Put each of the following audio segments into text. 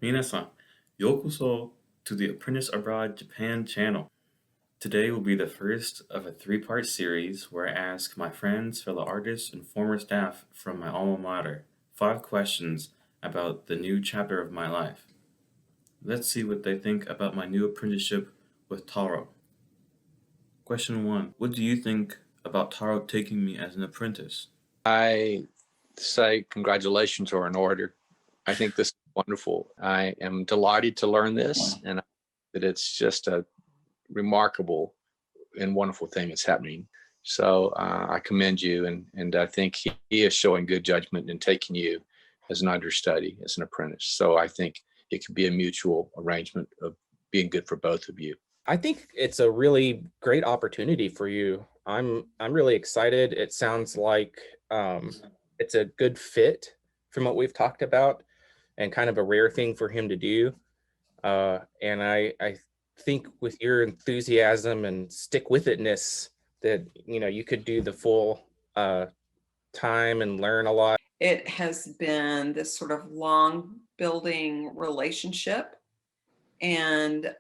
Minasan, yokoso to the Apprentice Abroad Japan channel. Today will be the first of a three-part series where I ask my friends, fellow artists, and former staff from my alma mater 5 questions about the new chapter of my life. Let's see what they think about my new apprenticeship with Taro. Question 1. What do you think about Taro taking me as an apprentice? I say congratulations are in order. I think this is wonderful. I am delighted to learn this, and that it's just a remarkable and wonderful thing that's happening. So I commend you, and I think he is showing good judgment in taking you as an understudy, as an apprentice. So I think it could be a mutual arrangement of being good for both of you. I think it's a really great opportunity for you. I'm really excited. It sounds like it's a good fit from what we've talked about, and kind of a rare thing for him to do. And I think with your enthusiasm and stick with itness, that you could do the full time and learn a lot. It has been this sort of long building relationship, and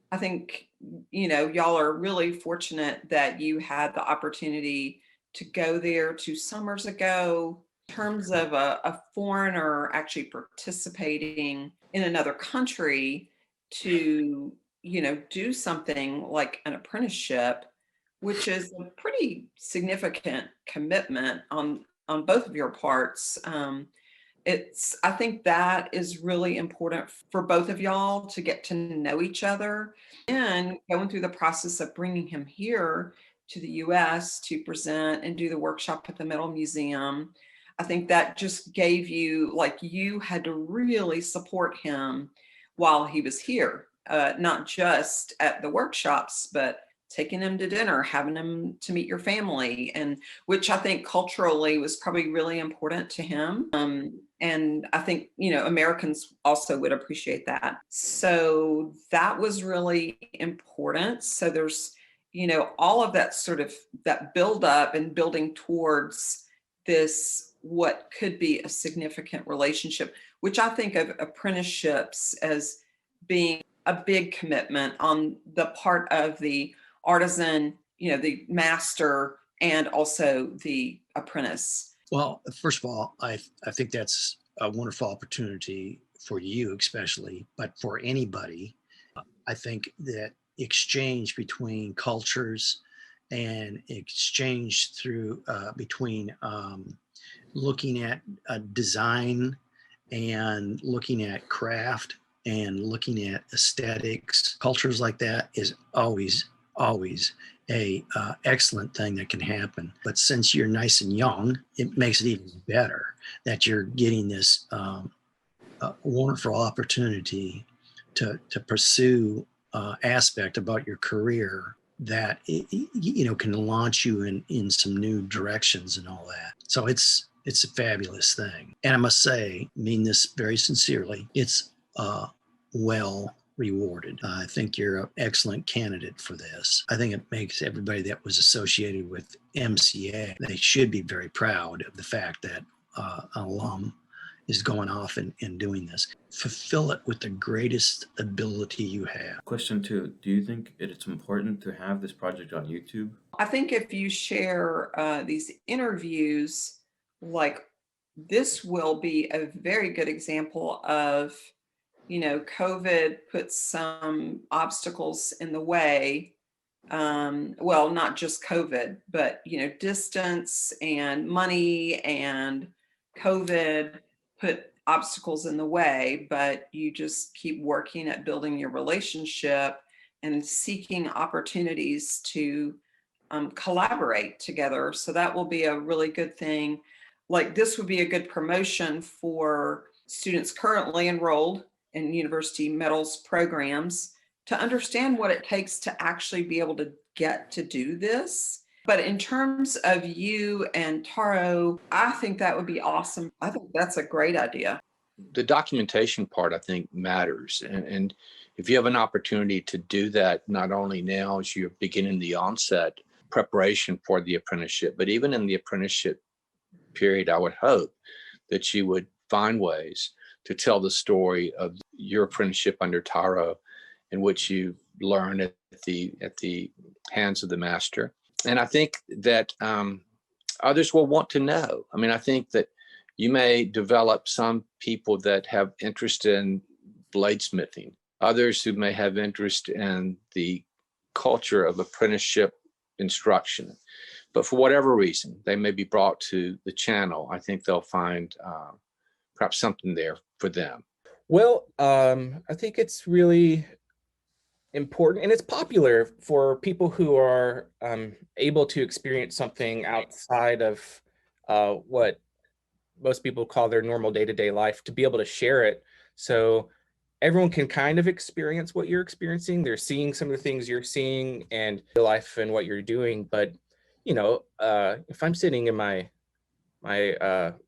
I think, y'all are really fortunate that you had the opportunity to go there 2 summers ago. In terms of a foreigner actually participating in another country to, do something like an apprenticeship, which is a pretty significant commitment on both of your parts. I think that is really important for both of y'all to get to know each other, and going through the process of bringing him here to the US to present and do the workshop at the Metal Museum. I think that just gave you, like, you had to really support him while he was here, not just at the workshops, but taking him to dinner, having him to meet your family, and which I think culturally was probably really important to him. And I think, Americans also would appreciate that. So that was really important. So there's, all of that sort of that build up and building towards this, what could be a significant relationship, which I think of apprenticeships as being a big commitment on the part of the artisan, the master, and also the apprentice. Well, first of all, I think that's a wonderful opportunity for you, especially, but for anybody. I think that exchange between cultures and exchange through between looking at design and looking at craft and looking at aesthetics, cultures like that is always a excellent thing that can happen. But since you're nice and young, it makes it even better that you're getting this wonderful opportunity to pursue aspect about your career that can launch you in some new directions and all that. So it's a fabulous thing. And I must say, mean this very sincerely, it's well rewarded. I think you're an excellent candidate for this. I think it makes everybody that was associated with MCA, they should be very proud of the fact that an alum is going off and doing this. Fulfill it with the greatest ability you have. Question 2. Do you think it's important to have this project on YouTube? I think if you share these interviews, like, this will be a very good example of, COVID put some obstacles in the way. Well, not just COVID, but, distance and money and COVID put obstacles in the way, but you just keep working at building your relationship and seeking opportunities to collaborate together. So that will be a really good thing. Like, this would be a good promotion for students currently enrolled in university metals programs to understand what it takes to actually be able to get to do this. But in terms of you and Taro, I think that would be awesome. I think that's a great idea. The documentation part, I think, matters. And if you have an opportunity to do that, not only now as you're beginning the onset preparation for the apprenticeship, but even in the apprenticeship period, I would hope that you would find ways to tell the story of your apprenticeship under Taro, in which you learned at the hands of the master. And I think that others will want to know. I mean, I think that you may develop some people that have interest in bladesmithing, others who may have interest in the culture of apprenticeship instruction. But for whatever reason, they may be brought to the channel. I think they'll find perhaps something there for them. Well, I think it's really important, and it's popular for people who are able to experience something outside of what most people call their normal day-to-day life, to be able to share it. So everyone can kind of experience what you're experiencing. They're seeing some of the things you're seeing and your life and what you're doing. But, you know, if I'm sitting in my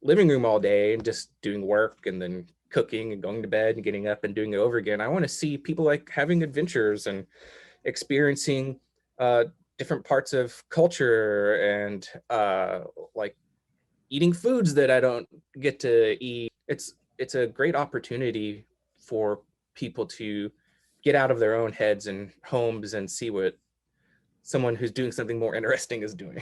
living room all day and just doing work and then cooking and going to bed and getting up and doing it over again, I want to see people like having adventures and experiencing different parts of culture and like eating foods that I don't get to eat. It's a great opportunity for people to get out of their own heads and homes and see what someone who's doing something more interesting is doing.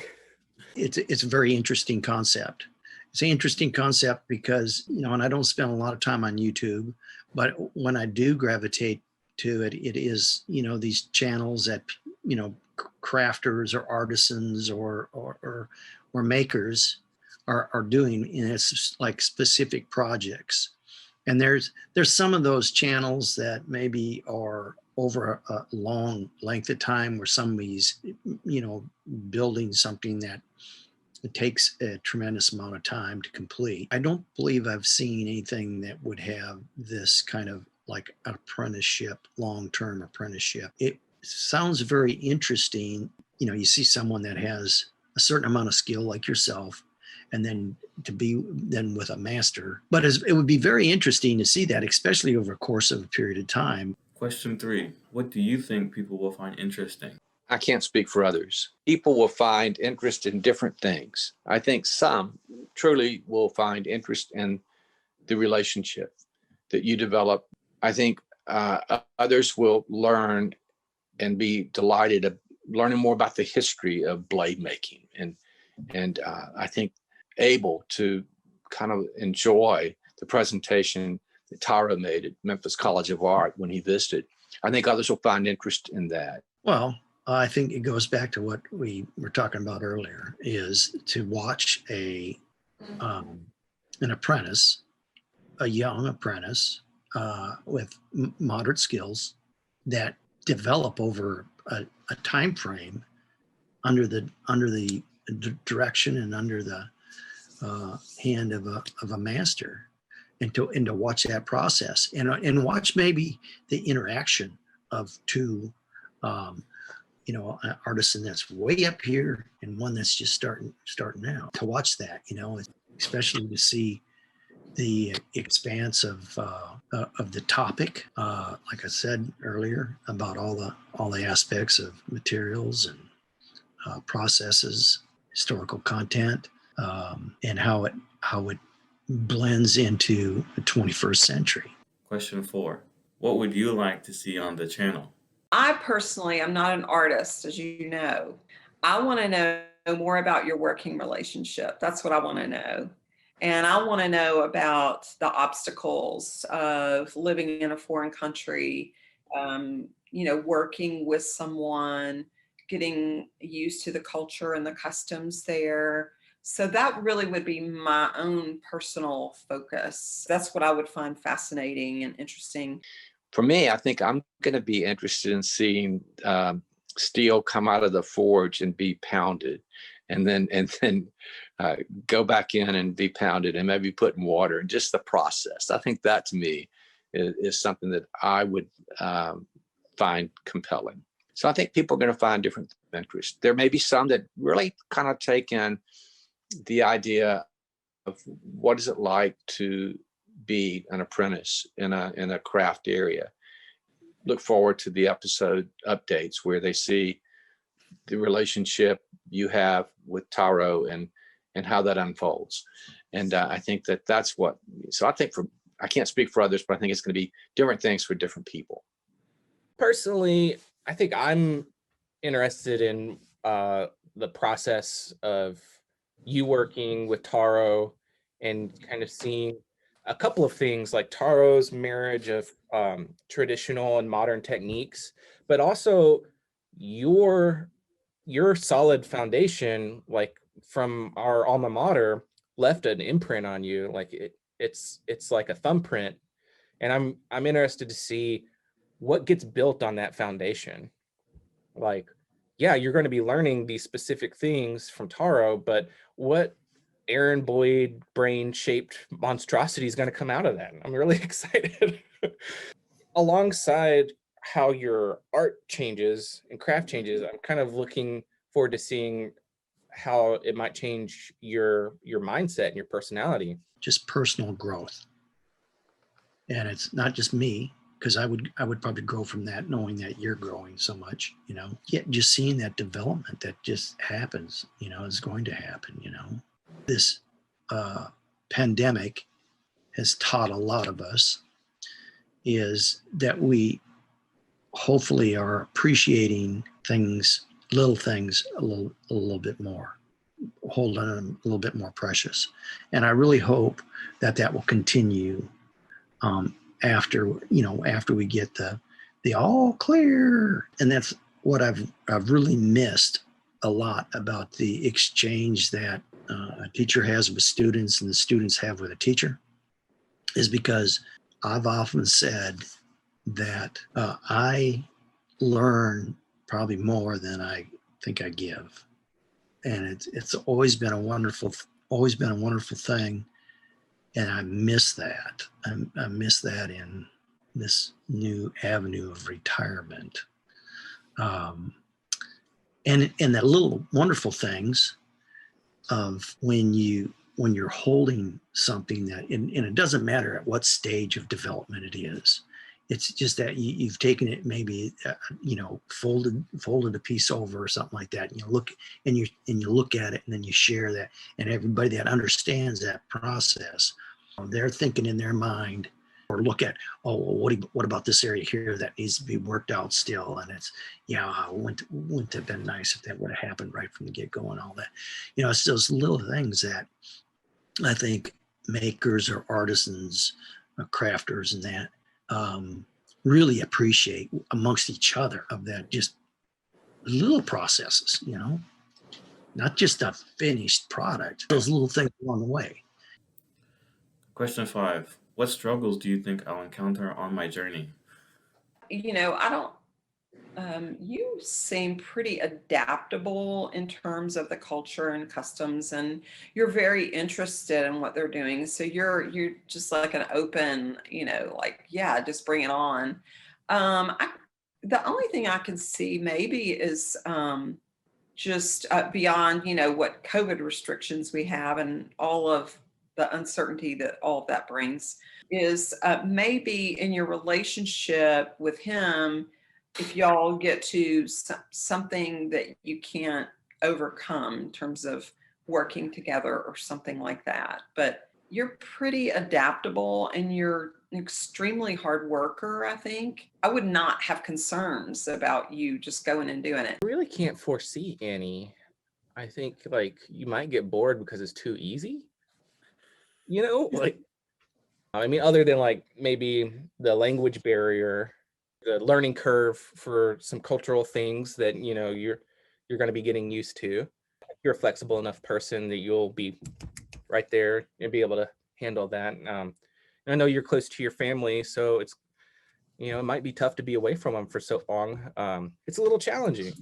It's a very interesting concept. It's an interesting concept because, you know, and I don't spend a lot of time on YouTube, but when I do gravitate to it, it is, you know, these channels that, you know, crafters or artisans or makers are doing, and it's like specific projects. And there's some of those channels that maybe are over a long length of time where somebody's, you know, building something that it takes a tremendous amount of time to complete. I don't believe I've seen anything that would have this kind of like apprenticeship, long-term apprenticeship. It sounds very interesting. You know, you see someone that has a certain amount of skill like yourself, and then to be then with a master. But it would be very interesting to see that, especially over a course of a period of time. Question 3. What do you think people will find interesting? I can't speak for others. People will find interest in different things. I think some truly will find interest in the relationship that you develop. I think others will learn and be delighted of learning more about the history of blade making, and I think able to kind of enjoy the presentation that Taro made at Memphis College of Art when he visited. I think others will find interest in that. Well, I think it goes back to what we were talking about earlier, is to watch an apprentice, a young apprentice with moderate skills that develop over a time frame under the direction and under the hand of a master, and to watch that process and watch maybe the interaction of two, you know, an artisan that's way up here and one that's just starting out. To watch that, you know, especially to see the expanse of the topic, like I said earlier, about all the aspects of materials and processes, historical content, and how it blends into the 21st century. Question 4. What would you like to see on the channel? I personally am not an artist, as you know. I want to know more about your working relationship. That's what I want to know. And I want to know about the obstacles of living in a foreign country, you know, working with someone, getting used to the culture and the customs there. So that really would be my own personal focus. That's what I would find fascinating and interesting. For me, I think I'm going to be interested in seeing steel come out of the forge and be pounded, and then go back in and be pounded and maybe put in water, and just the process. I think that to me is something that I would find compelling. So I think people are going to find different interests. There may be some that really kind of take in the idea of what is it like to be an apprentice in a craft area. Look forward to the episode updates where they see the relationship you have with Taro and how that unfolds. And I think that's what. So I think I can't speak for others, but I think it's going to be different things for different people. Personally, I think I'm interested in the process of you working with Taro and kind of seeing a couple of things like Taro's marriage of traditional and modern techniques, but also your solid foundation, like from our alma mater, left an imprint on you. Like it's like a thumbprint, and I'm interested to see what gets built on that foundation. Like, yeah, you're going to be learning these specific things from Taro, but what Aaron Boyd brain shaped monstrosity is going to come out of that? I'm really excited. Alongside how your art changes and craft changes, I'm kind of looking forward to seeing how it might change your mindset and your personality. Just personal growth. And it's not just me, because I would probably grow from that, knowing that you're growing so much, you know. Yet just seeing that development that just happens, you know, is going to happen, you know. This pandemic has taught a lot of us is that we hopefully are appreciating things, little things, a little bit more, holding them a little bit more precious. And I really hope that that will continue after we get the all clear. And that's what I've really missed a lot about the exchange that a teacher has with students and the students have with a teacher, is because I've often said that I learn probably more than I think I give. And it's always been a wonderful thing. And I miss that. I miss that in this new avenue of retirement. And the little wonderful things of when you're holding something that, and it doesn't matter at what stage of development it is. It's just that you've taken it, maybe folded a piece over or something like that. And you look at it, and then you share that, and everybody that understands that process, they're thinking in their mind, or look at, oh, well, what about this area here that needs to be worked out still? And it's, wouldn't have been nice if that would have happened right from the get-go and all that. You know, it's those little things that I think makers or artisans, or crafters, and that really appreciate amongst each other, of that just little processes, you know, not just a finished product, those little things along the way. Question 5. What struggles do you think I'll encounter on my journey? You know, I don't, you seem pretty adaptable in terms of the culture and customs, and you're very interested in what they're doing. So you're just like an open, like, yeah, just bring it on. The only thing I can see maybe is just beyond, what COVID restrictions we have and all of the uncertainty that all of that brings, is maybe in your relationship with him, if y'all get to something that you can't overcome in terms of working together or something like that. But you're pretty adaptable and you're an extremely hard worker, I think. I would not have concerns about you just going and doing it. I really can't foresee any. I think like you might get bored because it's too easy. Like, I mean, other than like maybe the language barrier, the learning curve for some cultural things that, you're going to be getting used to. You're a flexible enough person that you'll be right there and be able to handle that. And I know you're close to your family, so it's, it might be tough to be away from them for so long. It's a little challenging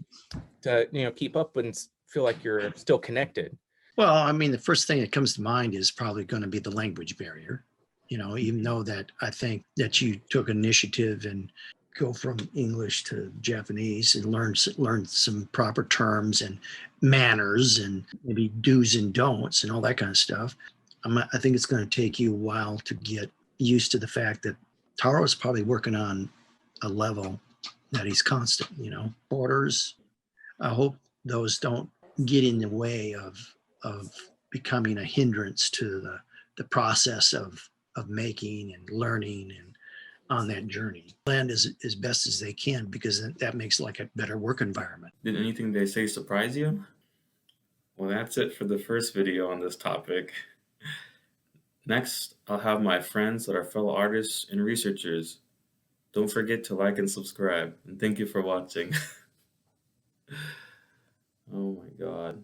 to, keep up and feel like you're still connected. Well, I mean, the first thing that comes to mind is probably going to be the language barrier. Even though that I think that you took initiative and go from English to Japanese and learn some proper terms and manners and maybe do's and don'ts and all that kind of stuff. I think it's going to take you a while to get used to the fact that Taro is probably working on a level that he's constant, Borders, I hope those don't get in the way of becoming a hindrance to the process of of making and learning and on that journey. Blend as best as they can, because that makes like a better work environment. Did anything they say surprise you? Well, that's it for the first video on this topic. Next, I'll have my friends that are fellow artists and researchers. Don't forget to like and subscribe, and thank you for watching. Oh my God.